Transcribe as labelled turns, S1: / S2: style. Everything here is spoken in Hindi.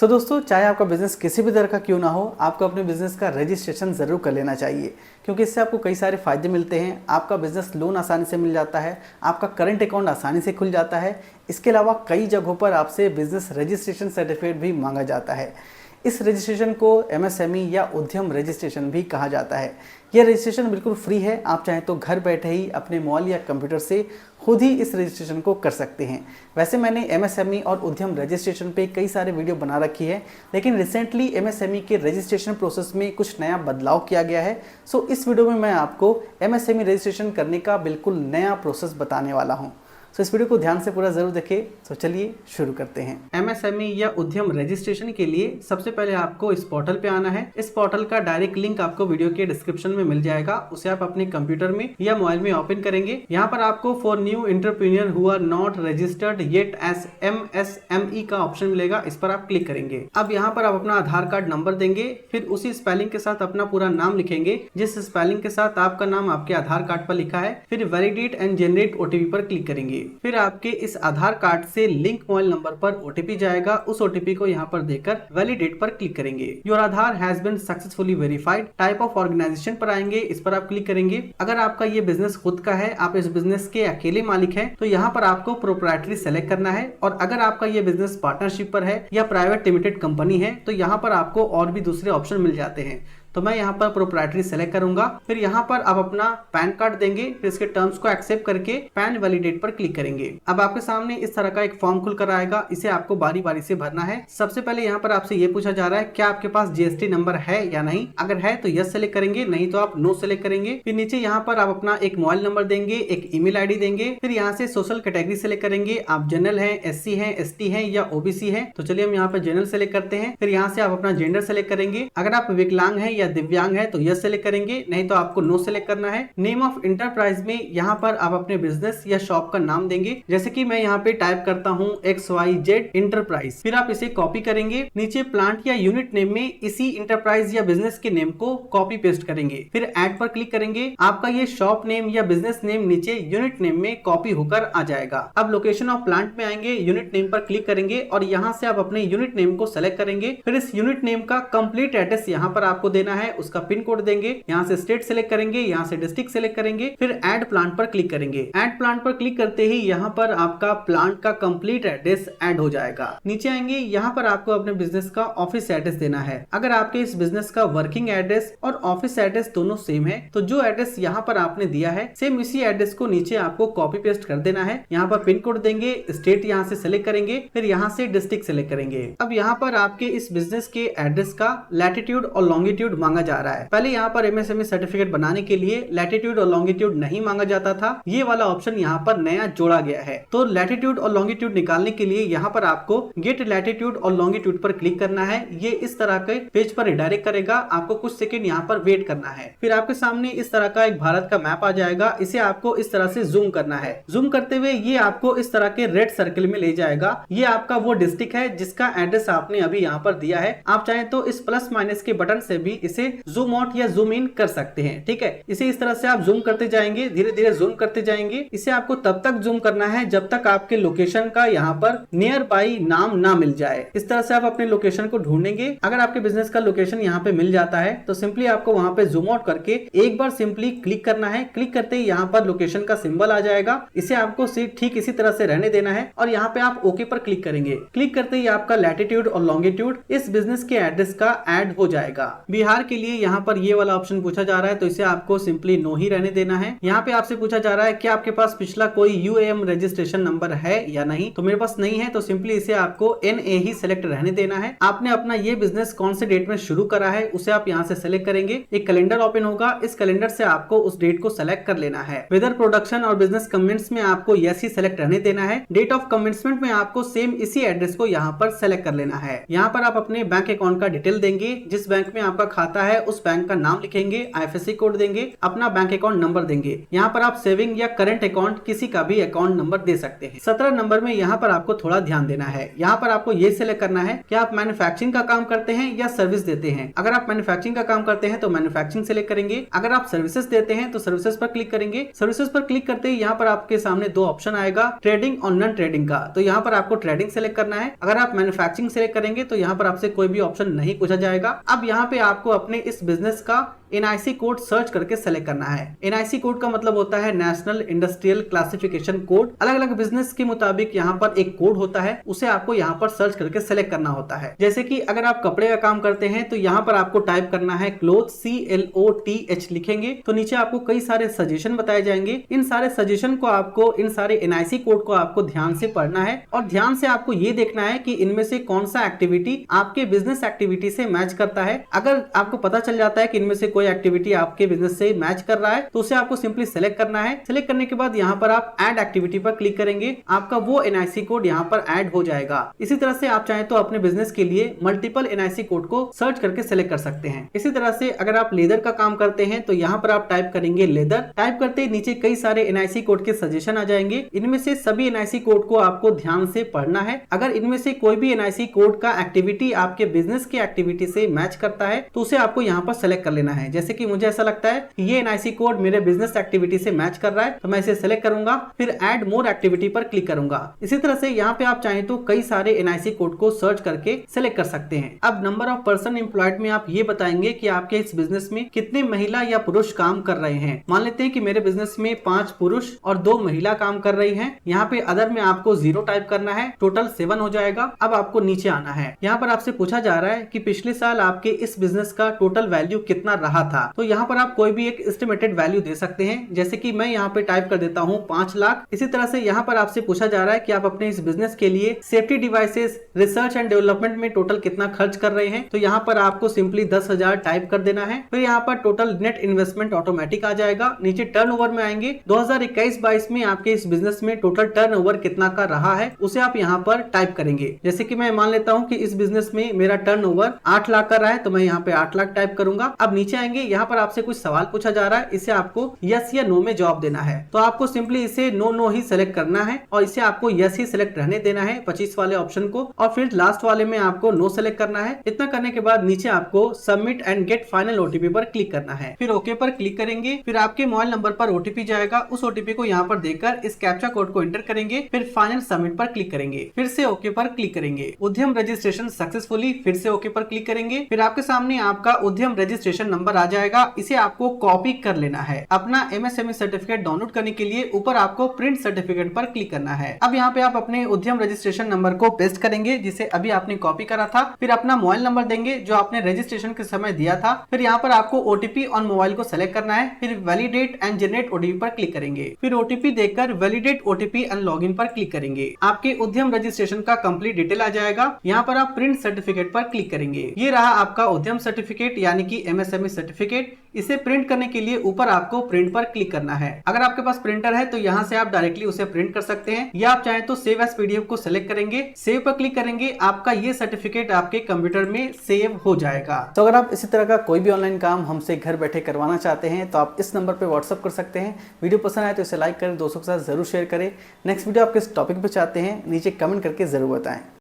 S1: दोस्तों, चाहे आपका बिजनेस किसी भी तरह का क्यों ना हो, आपको अपने बिजनेस का रजिस्ट्रेशन ज़रूर कर लेना चाहिए, क्योंकि इससे आपको कई सारे फ़ायदे मिलते हैं। आपका बिजनेस लोन आसानी से मिल जाता है, आपका करंट अकाउंट आसानी से खुल जाता है। इसके अलावा कई जगहों पर आपसे बिजनेस रजिस्ट्रेशन सर्टिफिकेट भी मांगा जाता है। इस रजिस्ट्रेशन को एमएसएमई या उद्यम रजिस्ट्रेशन भी कहा जाता है। यह रजिस्ट्रेशन बिल्कुल फ्री है। आप चाहें तो घर बैठे ही अपने मोबाइल या कंप्यूटर से खुद ही इस रजिस्ट्रेशन को कर सकते हैं। वैसे मैंने एमएसएमई और उद्यम रजिस्ट्रेशन पे कई सारे वीडियो बना रखी है, लेकिन रिसेंटली एमएसएमई के रजिस्ट्रेशन प्रोसेस में कुछ नया बदलाव किया गया है। सो इस वीडियो में मैं आपको एमएसएमई रजिस्ट्रेशन करने का बिल्कुल नया प्रोसेस बताने वाला हूँ। इस वीडियो को ध्यान से पूरा जरूर देखें। चलिए शुरू करते हैं। एमएसएमई या उद्यम रजिस्ट्रेशन के लिए सबसे पहले आपको इस पोर्टल पे आना है। इस पोर्टल का डायरेक्ट लिंक आपको वीडियो के डिस्क्रिप्शन में मिल जाएगा। उसे आप अपने कंप्यूटर में या मोबाइल में ओपन करेंगे। यहाँ पर आपको for new entrepreneur who are not registered yet as MSME का ऑप्शन मिलेगा। इस पर आप क्लिक करेंगे। अब यहाँ पर आप अपना आधार कार्ड नंबर देंगे, फिर उसी स्पेलिंग के साथ अपना पूरा नाम लिखेंगे जिस स्पेलिंग के साथ आपका नाम आपके आधार कार्ड पर लिखा है। फिर वैलिडेट एंड जनरेट ओटीपी पर क्लिक करेंगे। फिर आपके इस आधार कार्ड से लिंक मोबाइल नंबर पर ओटीपी जाएगा। उस ओटीपी को यहाँ पर देकर वैलिडेट पर क्लिक करेंगे। Your Aadhaar has been successfully verified. Type of organisation पर आएंगे, इस पर आप क्लिक करेंगे। अगर आपका ये बिजनेस खुद का है, आप इस बिजनेस के अकेले मालिक हैं, तो यहाँ पर आपको प्रोप्राइटरी सेलेक्ट करना है। और अगर आपका ये बिजनेस पार्टनरशिप पर है या प्राइवेट लिमिटेड कंपनी है, तो यहाँ पर आपको और भी दूसरे ऑप्शन मिल जाते हैं। तो मैं यहाँ पर प्रोप्राइटरी सेलेक्ट करूंगा। फिर यहाँ पर आप अपना पैन कार्ड देंगे, फिर इसके टर्म्स को एक्सेप्ट करके पैन वैलिडेट पर क्लिक करेंगे। अब आपके सामने इस तरह का एक फॉर्म खुलकर आएगा। इसे आपको बारी बारी से भरना है। सबसे पहले यहाँ पर आपसे ये पूछा जा रहा है क्या आपके पास जीएसटी नंबर है या नहीं। अगर है तो यस सेलेक्ट करेंगे, नहीं तो आप नो सेलेक्ट करेंगे। फिर नीचे यहाँ पर आप अपना एक मोबाइल नंबर देंगे, एक ईमेल आईडी देंगे। फिर यहाँ से सोशल कैटेगरी सेलेक्ट करेंगे। आप जनरल है, एससी है, एसटी है या ओबीसी है। तो चलिए हम यहाँ पर जनरल सेलेक्ट करते हैं। फिर यहाँ से आप अपना जेंडर सेलेक्ट करेंगे। अगर आप विकलांग है या दिव्यांग है तो यस सेलेक्ट करेंगे, नहीं तो आपको नो सेलेक्ट करना है। नेम ऑफ इंटरप्राइज में यहाँ पर आप अपने बिजनेस या शॉप का नाम देंगे। जैसे कि मैं यहाँ पे टाइप करता हूँ XYZ इंटरप्राइज। फिर आप इसे कॉपी करेंगे। नीचे प्लांट या यूनिट नेम में इसी इंटरप्राइज या बिजनेस के नेम को कॉपी पेस्ट करेंगे। फिर ऐड पर क्लिक करेंगे। आपका ये शॉप नेम या बिजनेस नेम नीचे यूनिट नेम में कॉपी होकर आ जाएगा। अब लोकेशन ऑफ प्लांट में आएंगे, यूनिट नेम पर क्लिक करेंगे और यहाँ से आप अपने यूनिट नेम को सेलेक्ट करेंगे। फिर इस यूनिट नेम का कंप्लीट एड्रेस यहाँ पर आपको देना है। उसका पिन कोड देंगे, यहाँ से स्टेट सेलेक्ट करेंगे, यहाँ से डिस्ट्रिक्ट सेलेक्ट करेंगे। फिर ऐड प्लांट पर क्लिक करेंगे। ऐड प्लांट पर क्लिक करते ही यहाँ पर आपका प्लांट का कंप्लीट एड्रेस ऐड हो जाएगा। नीचे आएंगे, यहाँ पर आपको अपने बिजनेस का ऑफिस एड्रेस देना है। अगर आपके इस बिजनेस का वर्किंग एड्रेस और ऑफिस एड्रेस दोनों सेम है, तो जो एड्रेस यहाँ पर आपने दिया है सेम इसी एड्रेस को नीचे आपको कॉपी पेस्ट कर देना है। यहाँ पर पिन कोड देंगे, स्टेट यहाँ से सेलेक्ट करेंगे, फिर यहाँ से डिस्ट्रिक्ट सेलेक्ट करेंगे। अब यहाँ पर आपके इस बिजनेस के एड्रेस का लैटिट्यूड और लॉन्गिट्यूड मांगा जा रहा है। पहले यहाँ पर एमएसएमई सर्टिफिकेट बनाने के लिए लैटिट्यूड और लॉन्गिट्यूड नहीं मांगा जाता था। ये वाला ऑप्शन यहाँ पर नया जोड़ा गया है। तो लैटिट्यूड और लॉन्गिट्यूड निकालने के लिए यहाँ पर आपको गेट लैटिट्यूड और लॉन्गिट्यूड पर क्लिक करना है। ये इस तरह के पेज पर रिडायरेक्ट करेगा। आपको कुछ सेकंड यहाँ पर वेट करना है। फिर आपके सामने इस तरह का एक भारत का मैप आ जाएगा। इसे आपको इस तरह से जूम करना है। जूम करते हुए ये आपको इस तरह के रेड सर्कल में ले जाएगा। ये आपका वो डिस्ट्रिक्ट है जिसका एड्रेस आपने अभी यहाँ पर दिया है। आप चाहें तो इस प्लस माइनस के बटन से भी इसे जूम आउट या जूम इन कर सकते हैं। ठीक है, इसे इस तरह से आप जूम करते जाएंगे, धीरे धीरे जूम करते जाएंगे। इसे आपको तब तक जूम करना है जब तक आपके लोकेशन का यहाँ पर नियर बाई नाम ना मिल जाए। इस तरह से आप अपने लोकेशन को ढूंढेंगे। अगर आपके बिजनेस का लोकेशन यहाँ पे मिल जाता है तो सिंपली आपको वहां पे जूम आउट करके एक बार सिंपली क्लिक करना है। क्लिक करते ही यहाँ पर लोकेशन का सिंबल आ जाएगा। इसे आपको ठीक इसी तरह से रहने देना है और यहाँ पे आप ओके पर क्लिक करेंगे। क्लिक करते ही आपका लैटिट्यूड और लॉन्गिट्यूड इस बिजनेस के एड्रेस का ऐड हो जाएगा। बिहार के लिए यहाँ पर ये वाला ऑप्शन पूछा जा रहा है, तो इसे आपको सिंपली नो ही रहने देना है। यहाँ पे आपसे पूछा जा रहा है कि आपके पास पिछला कोई यूएएम रजिस्ट्रेशन नंबर है या नहीं। तो मेरे पास नहीं है, तो सिंपली इसे आपको एनए ही सिलेक्ट रहने देना है। आपने अपना ये बिजनेस कौन से डेट में शुरू करा है उसे आप यहाँ से सेलेक्ट करेंगे। एक कैलेंडर ओपन होगा, इस कैलेंडर से आपको उस डेट को सेलेक्ट कर लेना है। वेदर प्रोडक्शन और बिजनेस कमेंट्स में आपको यस ही सेलेक्ट रहने देना है। डेट ऑफ कमेंसमेंट में आपको सेम इसी एड्रेस को यहाँ पर सेलेक्ट कर लेना है। यहाँ पर आप अपने बैंक अकाउंट का डिटेल देंगे, जिस बैंक में आपका खाता आता है उस बैंक का नाम लिखेंगे, IFSC कोड देंगे, अपना बैंक अकाउंट नंबर देंगे। यहाँ पर आप सेविंग या करंट अकाउंट किसी का भी अकाउंट नंबर दे सकते हैं। 17 नंबर में यहाँ पर आपको थोड़ा ध्यान देना है। यहाँ पर आपको ये सिलेक्ट करना है कि आप मैन्युफैक्चरिंग का काम करते हैं या सर्विस देते हैं। अगर आप मैन्युफैक्चरिंग का काम करते हैं तो मैन्युफैक्चरिंग सिलेक्ट करेंगे। अगर आप सर्विसेज देते हैं तो सर्विसेज पर क्लिक करेंगे। सर्विसेज पर क्लिक करते ही यहाँ पर आपके सामने दो ऑप्शन आएगा, ट्रेडिंग और नॉन ट्रेडिंग का। तो यहाँ पर आपको ट्रेडिंग सिलेक्ट करना है। अगर आप मैन्युफैक्चरिंग सिलेक्ट करेंगे तो यहाँ पर आपसे कोई भी ऑप्शन नहीं पूछा जाएगा। अब यहाँ पे आपको अपने इस बिजनेस का NIC कोड सर्च करके सेलेक्ट करना है। NIC कोड का मतलब होता है नेशनल इंडस्ट्रियल क्लासिफिकेशन कोड। अलग अलग बिजनेस के मुताबिक यहाँ पर एक कोड होता है, उसे आपको यहाँ पर सर्च करके सेलेक्ट करना होता है। जैसे कि अगर आप कपड़े का काम करते हैं तो यहाँ पर आपको टाइप करना है क्लोथ, CLOTH लिखेंगे तो नीचे आपको कई सारे सजेशन बताए जाएंगे। इन सारे सजेशन को आपको, इन सारे NIC कोड को आपको ध्यान से पढ़ना है और ध्यान से आपको ये देखना है कि इनमें से कौन सा एक्टिविटी आपके बिजनेस एक्टिविटी से मैच करता है। अगर आपको पता चल जाता है कि इनमें से कोई एक्टिविटी आपके बिजनेस से मैच कर रहा है तो उसे आपको सिंपली सेलेक्ट करना है। सेलेक्ट करने के बाद यहाँ पर आप ऐड एक्टिविटी पर क्लिक करेंगे, आपका वो NIC कोड यहाँ पर ऐड हो जाएगा। इसी तरह से आप चाहें तो अपने बिजनेस के लिए मल्टीपल NIC कोड को सर्च करके सेलेक्ट कर सकते हैं। इसी तरह से अगर आप लेदर का काम करते हैं तो यहाँ पर आप टाइप करेंगे लेदर। टाइप करते ही नीचे कई सारे NIC कोड के सजेशन आ जाएंगे। इनमें से सभी NIC कोड को आपको ध्यान से पढ़ना है। अगर इनमें से कोई भी NIC कोड का एक्टिविटी आपके बिजनेस की एक्टिविटी से मैच करता है तो उसे आपको यहाँ पर सेलेक्ट कर लेना है। जैसे कि मुझे ऐसा लगता है कि ये NIC कोड मेरे बिजनेस एक्टिविटी से मैच कर रहा है तो मैं इसे सेलेक्ट करूंगा, फिर ऐड मोर एक्टिविटी पर क्लिक करूंगा। इसी तरह से यहाँ पे आप चाहें तो कई सारे NIC कोड को सर्च करके सेलेक्ट कर सकते हैं। अब नंबर ऑफ पर्सन एम्प्लॉयड में आप ये बताएंगे कि आपके इस बिजनेस में कितने महिला या पुरुष काम कर रहे हैं। मान लेते हैं कि मेरे बिजनेस में 5 पुरुष और 2 महिला काम कर रही हैं। यहाँ पे अदर में आपको 0 टाइप करना है, टोटल 7 हो जाएगा। अब आपको नीचे आना है। यहाँ पर आपसे पूछा जा रहा है कि पिछले साल आपके इस बिजनेस का टोटल वैल्यू कितना रहा था। तो यहाँ पर आप कोई भी एक एस्टिमेटेड वैल्यू दे सकते हैं। जैसे कि मैं यहाँ पे टाइप कर देता हूँ 5 लाख। इसी तरह से यहाँ पर आपसे पूछा जा रहा है कि आप अपने इस बिजनेस के लिए safety devices, research and development में टोटल कितना खर्च कर रहे हैं। तो यहाँ पर आपको सिंपली 10,000 टाइप कर देना है। फिर यहाँ पर टोटल नेट इन्वेस्टमेंट ऑटोमेटिक आ जाएगा। नीचे टर्नओवर में आएंगे, 2021-22 में आपके इस बिजनेस में टोटल टर्नओवर कितना का रहा है उसे आप यहाँ पर टाइप करेंगे। जैसे कि मैं मान लेता हूँ कि इस बिजनेस में मेरा टर्नओवर 8 लाख का रहा है तो मैं यहाँ पे 8 लाख टाइप करूंगा। अब नीचे आएंगे, यहाँ पर आपसे कुछ सवाल पूछा जा रहा है, इसे आपको यस या नो में जवाब देना है। तो आपको सिंपली इसे नो ही सिलेक्ट करना है और इसे आपको यस ही सिलेक्ट रहने देना है 25 वाले ऑप्शन को, और फिर लास्ट वाले में आपको नो सिलेक्ट करना है। इतना करने के बाद नीचे आपको submit and get final OTP पर क्लिक करना है। फिर ओके पर क्लिक करेंगे। फिर आपके मोबाइल नंबर पर OTP जाएगा। उस OTP को यहाँ पर देकर इस कैप्चा कोड को एंटर करेंगे। फिर फाइनल सबमिट पर क्लिक करेंगे। फिर से ओके पर क्लिक करेंगे। उद्यम रजिस्ट्रेशन सक्सेसफुली, फिर से ओके पर क्लिक करेंगे। फिर आपके सामने आपका उद्यम रजिस्ट्रेशन नंबर आ जाएगा। इसे आपको कॉपी कर लेना है। अपना MSME सर्टिफिकेट डाउनलोड करने के लिए ऊपर आपको प्रिंट सर्टिफिकेट पर क्लिक करना है। अब यहाँ पे आप अपने उद्यम रजिस्ट्रेशन नंबर को पेस्ट करेंगे जिसे अभी आपने कॉपी करा था। फिर अपना मोबाइल नंबर देंगे जो आपने रजिस्ट्रेशन के समय दिया था। फिर यहाँ पर आपको OTP ऑन मोबाइल को सेलेक्ट करना है। फिर वैलिडेट एंड जनरेट OTP पर क्लिक करेंगे। फिर OTP देकर वैलिडेट OTP एंड लॉगिन पर क्लिक करेंगे। आपके उद्यम रजिस्ट्रेशन का कंप्लीट डिटेल आ जाएगा। यहाँ पर आप प्रिंट सर्टिफिकेट पर क्लिक करेंगे। ये रहा आपका उद्यम सर्टिफिकेट यानी कि MSME सर्टिफिकेट। इसे प्रिंट करने के लिए ऊपर आपको प्रिंट पर क्लिक करना है। अगर आपके पास प्रिंटर है तो यहाँ से आप डायरेक्टली उसे प्रिंट कर सकते हैं, या आप चाहें तो सेव एज PDF को सिलेक्ट करेंगे, सेव पर क्लिक करेंगे, आपका ये सर्टिफिकेट आपके कंप्यूटर में सेव हो जाएगा। तो अगर आप इसी तरह का कोई भी ऑनलाइन काम हमसे घर बैठे करवाना चाहते हैं तो आप इस नंबर पर व्हाट्सअप कर सकते हैं। वीडियो पसंद आए तो इसे लाइक करें, दोस्तों के साथ जरूर शेयर करें। नेक्स्ट वीडियो आप किस टॉपिक पर चाहते हैं नीचे कमेंट करके जरूर बताएं।